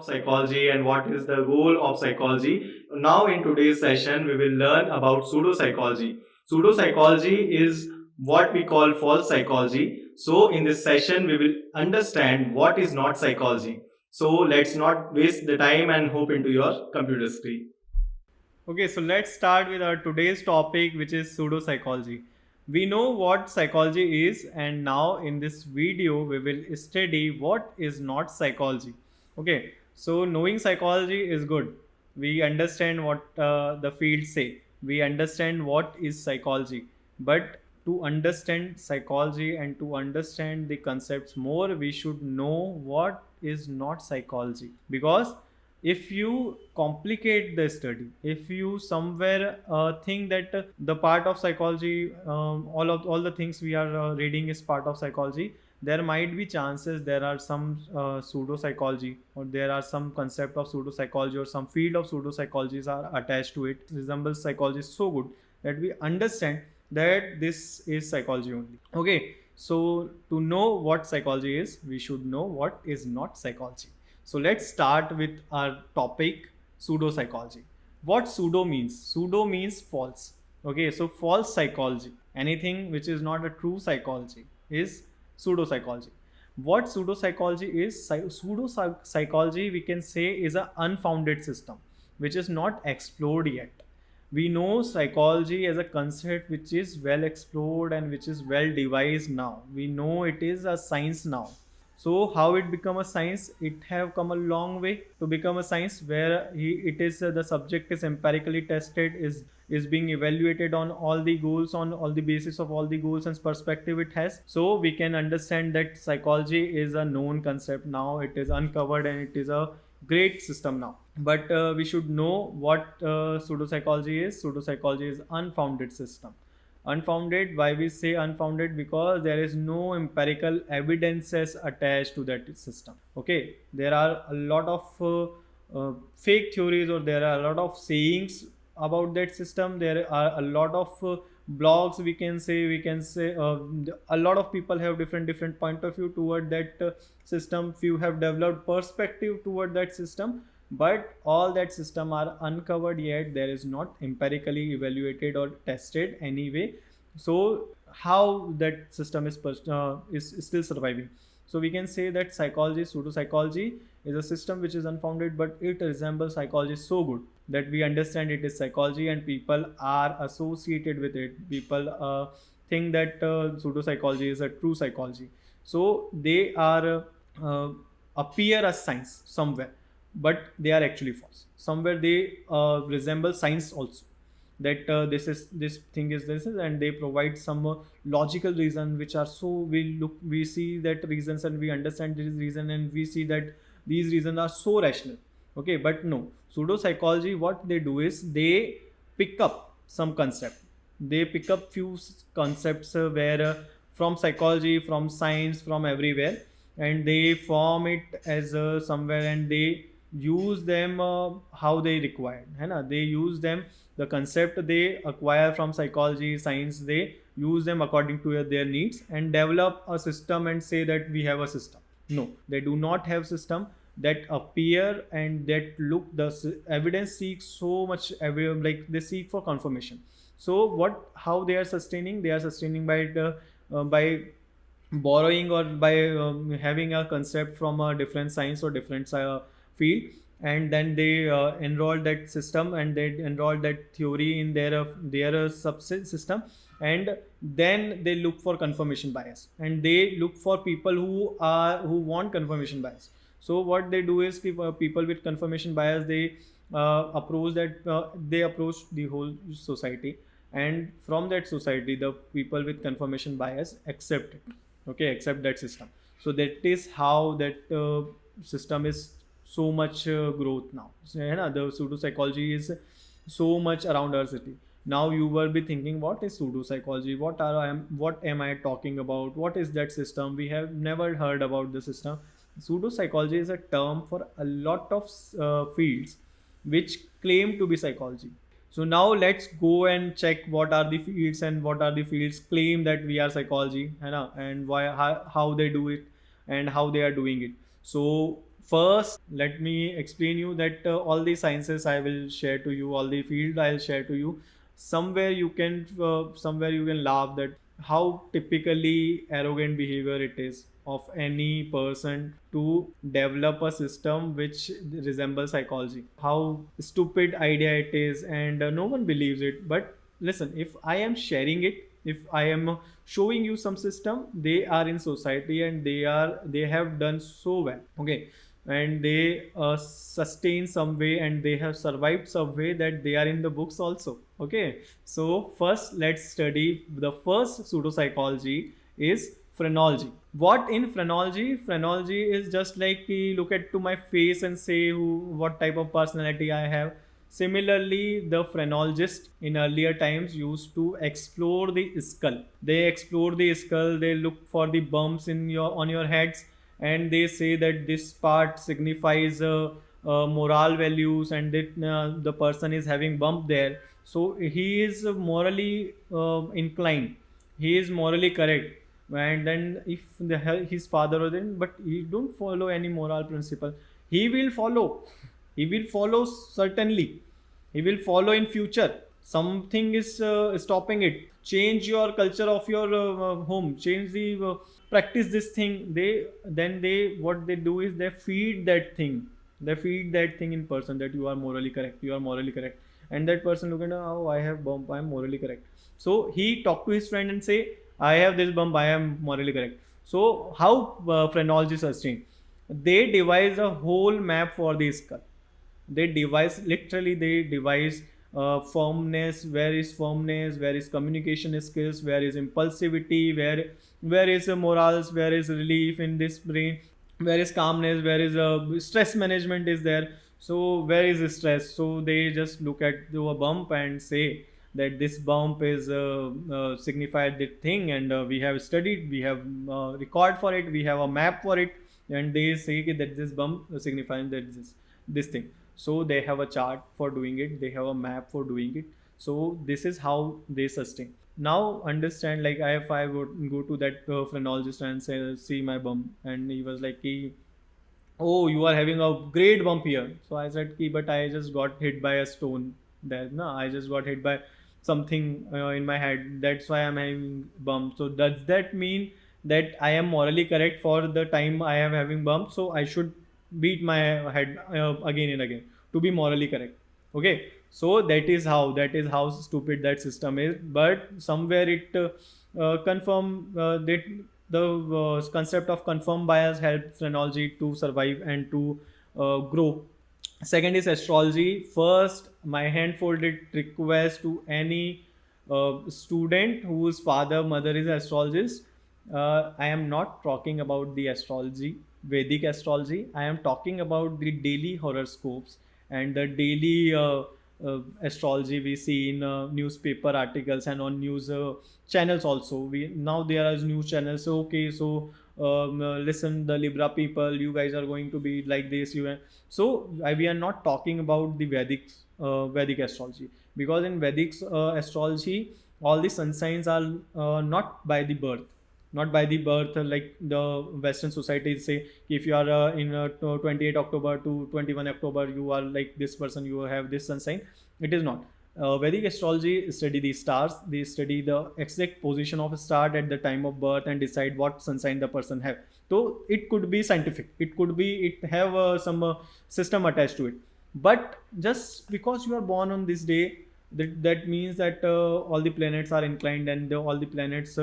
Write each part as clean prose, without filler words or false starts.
Psychology and what is the role of psychology. Now, in today's session, we will learn about pseudo psychology. Pseudo psychology is what we call false psychology. So, in this session, we will understand what is not psychology. So, let's not waste the time and hop into your computer screen. Okay, so let's start with our today's topic, which is pseudo psychology. We know what psychology is, and now in this video, we will study what is not psychology. Okay, so knowing psychology is good. We understand what the fields say, we understand what is psychology, but to understand psychology and to understand the concepts more, we should know what is not psychology, because if you complicate the study, if you somewhere think that the part of psychology, all the things we are reading is part of psychology, there might be chances there are some pseudo psychology, or there are some concept of pseudo psychology, or some field of pseudo psychologies are attached to it, resembles psychology so good that we understand that this is psychology only. Okay, so to know what psychology is, we should know what is not psychology. So let's start with our topic, pseudo psychology. What pseudo means? Pseudo means false. Okay, so false psychology, anything which is not a true psychology, is pseudo psychology. What pseudo psychology is? Pseudo psychology, we can say, is an unfounded system which is not explored yet. We know psychology as a concept which is well explored and which is well devised now. We know it is a science now. So how it become a science? It have come a long way to become a science, where it is the subject is empirically tested, is being evaluated on all the goals, on all the basis of all the goals and perspective it has. So we can understand that psychology is a known concept now. It is uncovered and it is a great system now. But we should know what pseudo psychology is. Pseudo psychology is unfounded system. Unfounded, why we say unfounded? Because there is no empirical evidences attached to that system. Okay, there are a lot of fake theories, or there are a lot of sayings about that system. There are a lot of blogs, we can say a lot of people have different point of view toward that system. Few have developed perspective toward that system, but all that system are uncovered yet. There is not empirically evaluated or tested anyway. So how that system is still surviving? So we can say that psychology, pseudo psychology, is a system which is unfounded, but it resembles psychology so good that we understand it is psychology, and people are associated with it. People think that pseudo psychology is a true psychology. So they are appear as science somewhere, but they are actually false. Somewhere they resemble science also, that this thing is this is, and they provide some logical reason which are so, we see that reasons and we understand this reason, and we see that these reasons are so rational. Okay, but no, pseudo psychology, what they do is they pick up some concept, they pick up few concepts where from psychology, from science, from everywhere, and they form it as somewhere, and they use them how they required, है ना? They use them, the concept they acquire from psychology, science, they use them according to their needs and develop a system and say that we have a system. No, they do not have system that appear and that look. The evidence seeks so much, like they seek for confirmation. So what, how they are sustaining? They are sustaining by borrowing, or by having a concept from a different science or different field, and then they enroll that system, and they enroll that theory in their subset system, and then they look for confirmation bias, and they look for people who want confirmation bias. So what they do is, if people with confirmation bias, they they approach the whole society, and from that society the people with confirmation bias accept it. Okay, accept that system. So that is how that system is so much growth now. So, the pseudo psychology is so much around our city. Now you will be thinking, what is pseudo psychology? What am I talking about? What is that system? We have never heard about the system. Pseudo psychology is a term for a lot of fields which claim to be psychology. So now let's go and check what are the fields, and what are the fields claim that we are psychology, and why, how they do it, and how they are doing it. So First, let me explain you that all the sciences I will share to you, all the field I'll share to you. Somewhere you can laugh that how typically arrogant behavior it is of any person to develop a system which resembles psychology. How stupid idea it is, and no one believes it. But listen, if I am sharing it, if I am showing you some system, they are in society and they have done so well, okay, and they sustain some way and they have survived some way that they are in the books also, okay. So first let's study the first pseudopsychology is phrenology. What in phrenology? Phrenology is just like look at to my face and say what type of personality I have. Similarly, the phrenologists in earlier times used to explore the skull. They explore the skull, they look for the bumps in your on your heads, and they say that this part signifies moral values, and that the person is having bump there, so he is morally inclined, he is morally correct. And then if his father or then, but he don't follow any moral principle, he will follow, he will follow certainly, he will follow in future. Something is stopping it. Change your culture of your home, change the practice this thing. They what they do is they feed that thing, they feed that thing in person, that you are morally correct, you are morally correct. And that person look at, oh, I have bump, I am morally correct. So he talk to his friend and say, I have this bump, I am morally correct. So how phrenologists sustain? They devise a whole map for the skull. They devise, literally they devise firmness, where is firmness, where is communication skills, where is impulsivity, where is morals, where is relief in this brain, where is calmness, where is stress management is there. So where is stress? So they just look at the bump and say that this bump is signified the thing, and we have studied, we have record for it, we have a map for it, and they say that this bump signifies that this thing. So they have a chart for doing it, they have a map for doing it. So this is how they sustain. Now understand, like if I would go to that phrenologist and say, see my bump, and he was like, oh, you are having a great bump here. So I said, but I just got hit by a stone there. No, I just got hit by something in my head. That's why I'm having bump. So does that mean that I am morally correct for the time I am having bump? So I should beat my head again and again to be morally correct. Okay. So that is how stupid that system is. But somewhere it confirm that the concept of confirmed bias helps phrenology to survive and to grow. Second is astrology. First, my hand folded request to any student whose father mother is astrologist. I am not talking about the astrology, Vedic astrology. I am talking about the daily horoscopes and the daily astrology we see in newspaper articles and on news channels also. We now there are news channels. So okay, so listen, the Libra people, you guys are going to be like this. So we are not talking about the Vedic astrology, because in Vedic astrology all the sun signs are not by the birth, not by the birth, like the Western societies say, if you are in 28 October to 21 October, you are like this person, you have this sun sign. It is not. Vedic astrology study the stars, they study the exact position of a star at the time of birth and decide what sun sign the person have. So it could be scientific, it could be, it have some system attached to it. But just because you are born on this day, that means that all the planets are inclined, and all the planets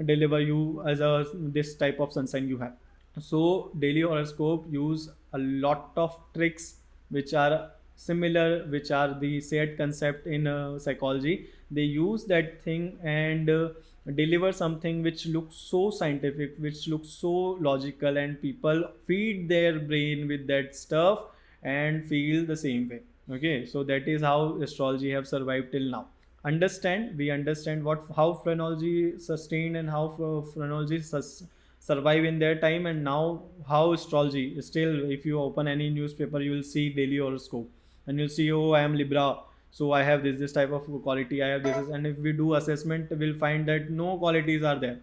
deliver you as a this type of sun sign you have. So daily horoscope use a lot of tricks which are similar, which are the shared concept in psychology. They use that thing and deliver something which looks so scientific, which looks so logical, and people feed their brain with that stuff and feel the same way. Okay, so that is how astrology have survived till now. We understand what how phrenology sustained and how phrenology survive in their time, and now how astrology still, if you open any newspaper, you will see daily horoscope and you'll see, oh, I am Libra, so I have this type of quality, I have this, and if we do assessment, we'll find that no qualities are there.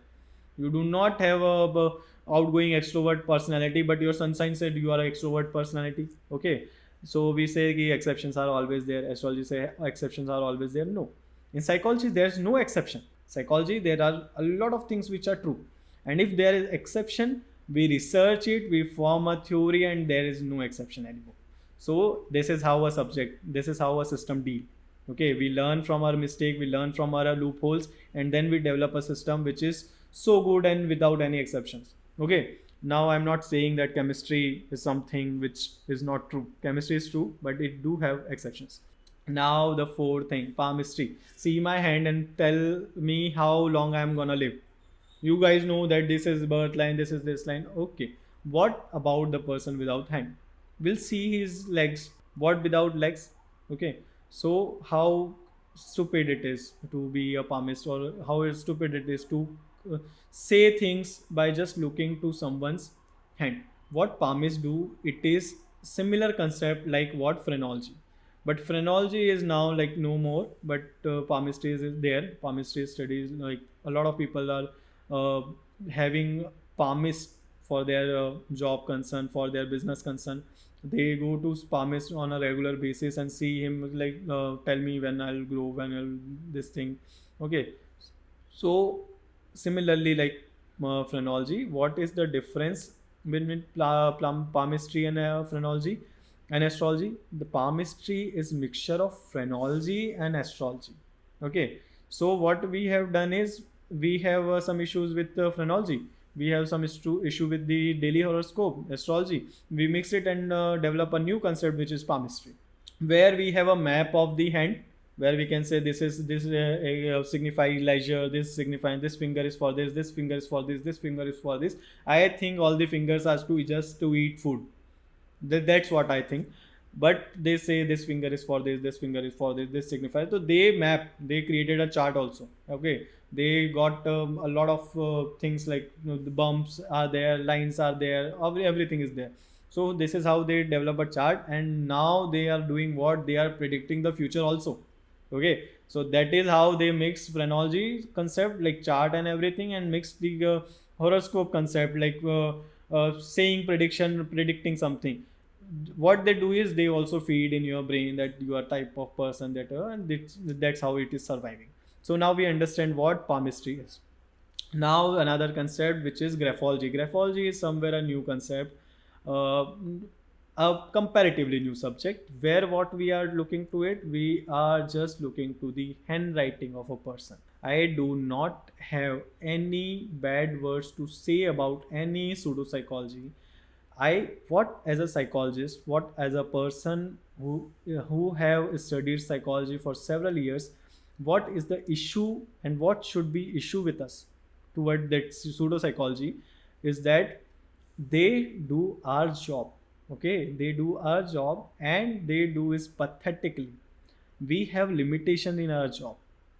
You do not have a outgoing extrovert personality, but your sunshine said you are an extrovert personality. Okay, so we say ki exceptions are always there. Astrology say exceptions are always there. No, in psychology there's no exception. Psychology, there are a lot of things which are true, and if there is exception, we research it, we form a theory, and there is no exception anymore. So this is how a subject, this is how a system deal. Okay, we learn from our mistake, we learn from our loopholes, and then we develop a system which is so good and without any exceptions. Okay, now I'm not saying that chemistry is something which is not true. Chemistry is true, but it do have exceptions. Now the fourth thing, palmistry. See my hand and tell me how long I'm gonna live. You guys know that this is birth line, this is this line. Okay, what about the person without hand? We'll see his legs. What without legs? Okay, so how stupid it is to be a palmist, or how stupid it is to say things by just looking to someone's hand. What palmists do, it is similar concept like what phrenology, but phrenology is now like no more, but palmistry is there. Palmistry studies, like a lot of people are uh, having palmist for their job concern, for their business concern. They go to palmist on a regular basis and see him like, tell me when I'll grow, when I'll this thing. Okay, so similarly, like phrenology, what is the difference between palmistry and phrenology and astrology? The palmistry is mixture of phrenology and astrology. Okay, so what we have done is, we have some issues with phrenology. We have some issue with the daily horoscope astrology. We mix it and develop a new concept which is palmistry, where we have a map of the hand, where we can say this is this signify leisure, this signifying this finger is for this finger is for this finger is for this. I think all the fingers are to just to eat food. That's what I think. But they say this finger is for this finger is for this signifies. So they map, they created a chart also. Okay, they got a lot of things like, the bumps are there, lines are there, everything is there. So this is how they develop a chart, and now they are doing what, they are predicting the future also. Okay, so that is how they mix phrenology concept like chart and everything, and mix the horoscope concept like saying prediction, predicting something. What they do is they also feed in your brain that you are type of person that and that's how it is surviving. So now we understand what palmistry is. Now another concept which is graphology. Graphology is somewhere a new concept, uh, a comparatively new subject, where what we are looking to it, we are just looking to the handwriting of a person. I do not have any bad words to say about any pseudo psychology. I, what as a psychologist, what as a person who have studied psychology for several years, what is the issue and what should be issue with us toward that pseudo psychology, is that they do our job. Okay, they do our job, and they do is pathetically. We have limitation in our job.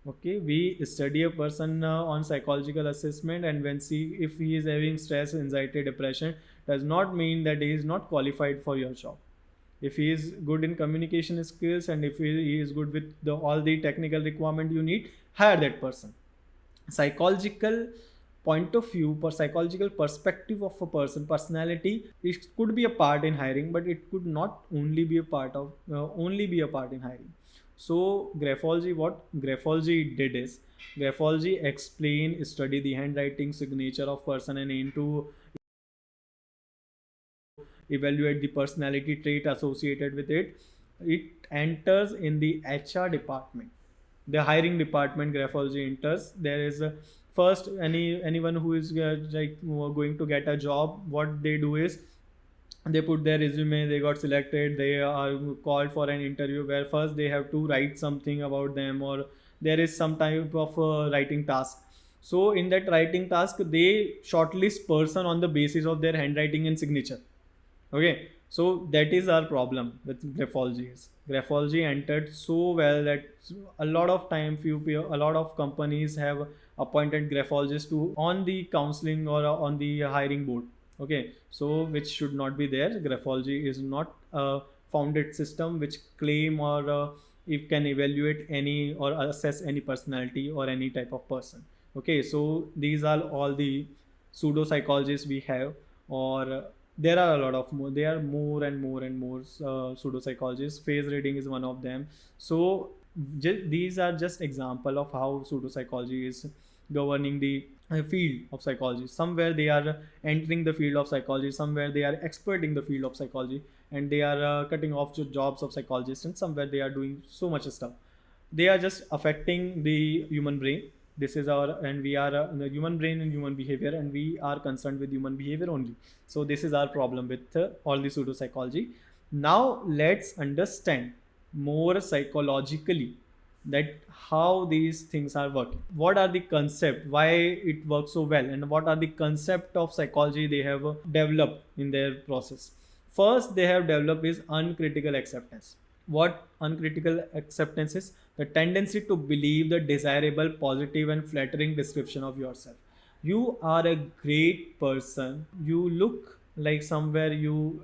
Okay, we study a person on psychological assessment, and when see if he is having stress, anxiety, depression, does not mean that he is not qualified for your job. If he is good in communication skills, and if he is good with all the technical requirement you need, hire that person. Psychological point of view, per psychological perspective of a person personality, it could be a part in hiring, but it could not only be a part of only be a part in hiring. So graphology, what graphology did is, graphology explain, study the handwriting signature of person and aim to evaluate the personality trait associated with it. It enters in the HR department, the hiring department. Graphology enters. There is a first, anyone who is going to get a job, what they do is they put their resume, they got selected, they are called for an interview, where first they have to write something about them, or there is some type of writing task. So in that writing task, they shortlist person on the basis of their handwriting and signature. Okay, so that is our problem with graphology. Is graphology entered so well that a lot of time, a lot of companies have appointed graphologists to on the counseling or on the hiring board. Okay, so which should not be there. Graphology is not a founded system which claim or it can evaluate any or assess any personality or any type of person. Okay, so these are all the pseudo psychologists we have, or there are a lot of more. There are more and more and more pseudo psychologists. Phase reading is one of them. So these are just example of how pseudo psychology is governing the field of psychology. Somewhere they are entering the field of psychology, somewhere they are experting the field of psychology, and they are cutting off jobs of psychologists, and somewhere they are doing so much stuff. They are just affecting the human brain. This is our, and we are the human brain and human behavior, and we are concerned with human behavior only. So this is our problem with all the pseudo psychology. Now let's understand more psychologically that how these things are working, what are the concept, why it works so well, and what are the concept of psychology they have developed in their process. First they have developed is uncritical acceptance. What uncritical acceptance is? The tendency to believe the desirable, positive, and flattering description of yourself. You are a great person. You look like somewhere you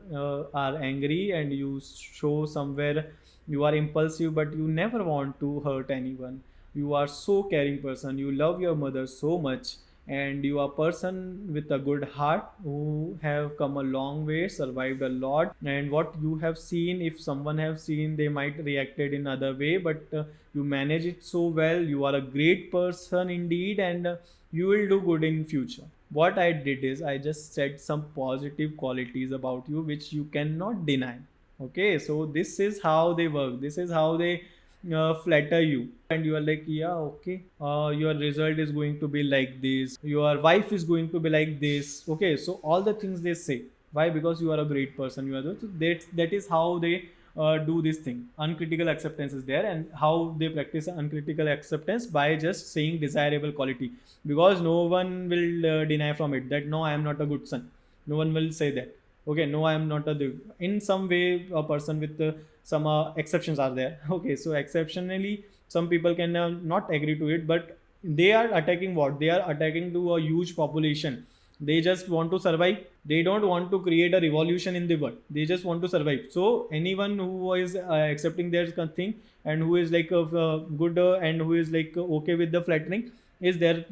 are angry, and you show somewhere you are impulsive, but you never want to hurt anyone. You are so caring person. You love your mother so much, and you are a person with a good heart who have come a long way, survived a lot. And what you have seen, if someone have seen, they might reacted in other way, but you manage it so well. You are a great person indeed, and you will do good in future. What I did is I just said some positive qualities about you which you cannot deny. Okay, so this is how they work, this is how they flatter you, and you are like, yeah, okay, your result is going to be like this, your wife is going to be like this. Okay, so all the things they say. Why? Because you are a great person, you are the, so that is how they do this thing. Uncritical acceptance is there, and how they practice uncritical acceptance by just saying desirable quality, because no one will deny from it that no, I am not a good son. No one will say that. Okay, no, I am not a, in some way a person with some exceptions are there. Okay, so exceptionally some people can not agree to it, but they are attacking what? They are attacking to a huge population. They just want to survive. They don't want to create a revolution in the world. They just want to survive. So anyone who is accepting their thing, and who is like good and who is like okay with the flattering, is their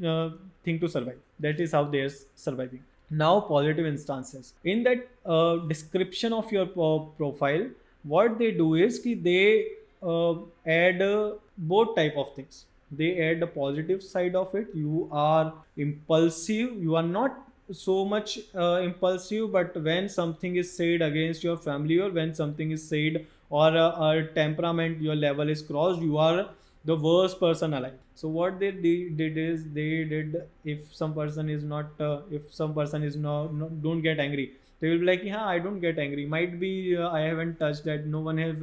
thing to survive. That is how they are surviving. Now positive instances in that description of your profile, what they do is ki they add both type of things. They add the positive side of it. You are impulsive, you are not so much impulsive, but when something is said against your family, or when something is said, or a temperament, your level is crossed, you are the worst person alive. So what they did is they did, if some person is not if some person is not don't get angry, they will be like, yeah, I don't get angry, might be I haven't touched that, no one has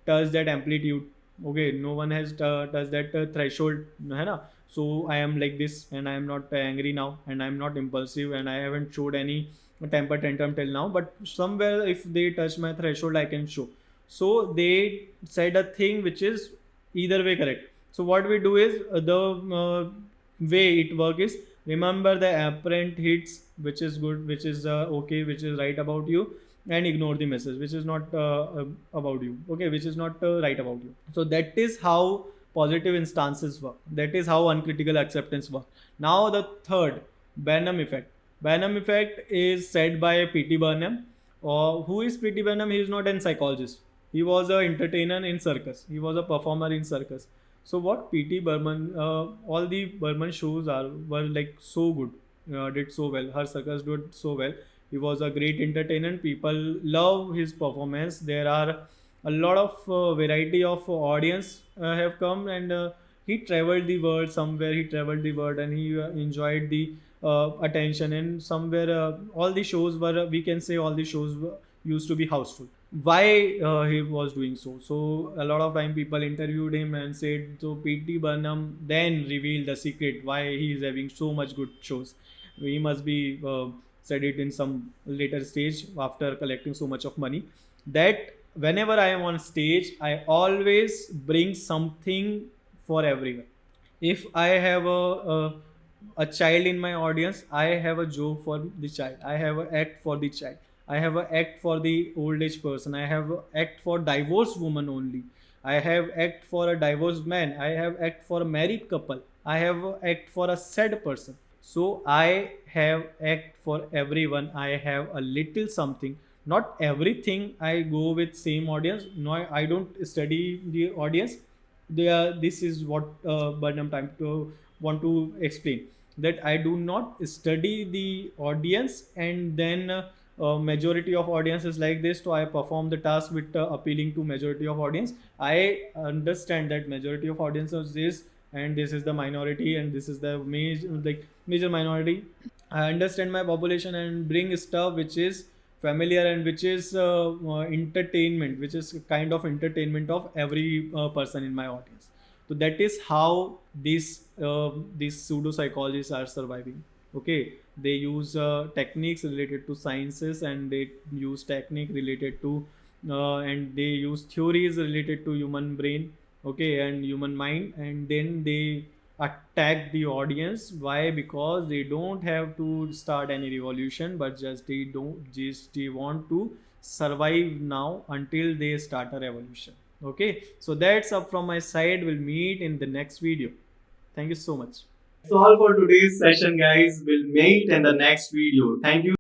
touched that amplitude. Okay, no one has touched that threshold, hai na? So I am like this, and I am not angry now, and I am not impulsive, and I haven't showed any temper tantrum till now, but somewhere if they touch my threshold, I can show. So they said a thing which is either way correct. So what we do is the way it work is, remember the apparent hits, which is good, which is okay, which is right about you, and ignore the message which is not about you, okay, which is not right about you. So that is how positive instances work. That is how uncritical acceptance work. Now the third, Barnum effect. Barnum effect is said by P.T. Barnum. Who is P.T. Barnum? He is not a psychologist. He was an entertainer in circus. He was a performer in circus. So what P.T. Burman, all the Burman shows are were like so good, did so well. Her circus did so well. He was a great entertainer. People love his performance. There are a lot of variety of audience have come, and he traveled the world. Somewhere he traveled the world, and he enjoyed the attention. And somewhere all the shows were, we can say, all the shows used to be houseful. Why he was doing so? So a lot of time people interviewed him and said, so P.T. Barnum then revealed the secret why he is having so much good shows. He must be said it in some later stage after collecting so much of money, that whenever I am on stage, I always bring something for everyone. If I have a child in my audience, I have a joke for the child, I have an act for the child, I have an act for the old age person, I have an act for divorced woman only, I have act for a divorced man, I have act for a married couple. I have act for a sad person. So I have act for everyone. I have a little something. Not everything I go with same audience. No, I don't study the audience. This is what but I'm trying to want to explain, that I do not study the audience and then majority of audience is like this, so I perform the task with appealing to majority of audience. I understand that majority of audience is this, and this is the minority, and this is the major minority. I understand my population and bring stuff which is familiar and which is entertainment, which is kind of entertainment of every person in my audience. So that is how these pseudo psychologists are surviving. Okay, they use techniques related to sciences, and they use technique related to and they use theories related to human brain, okay, and human mind, and then they attack the audience. Why? Because they don't have to start any revolution, but just they want to survive now until they start a revolution. Okay, so that's up from my side. We'll meet in the next video. Thank you so much. That's all for today's session, guys. We'll meet in the next video. Thank you.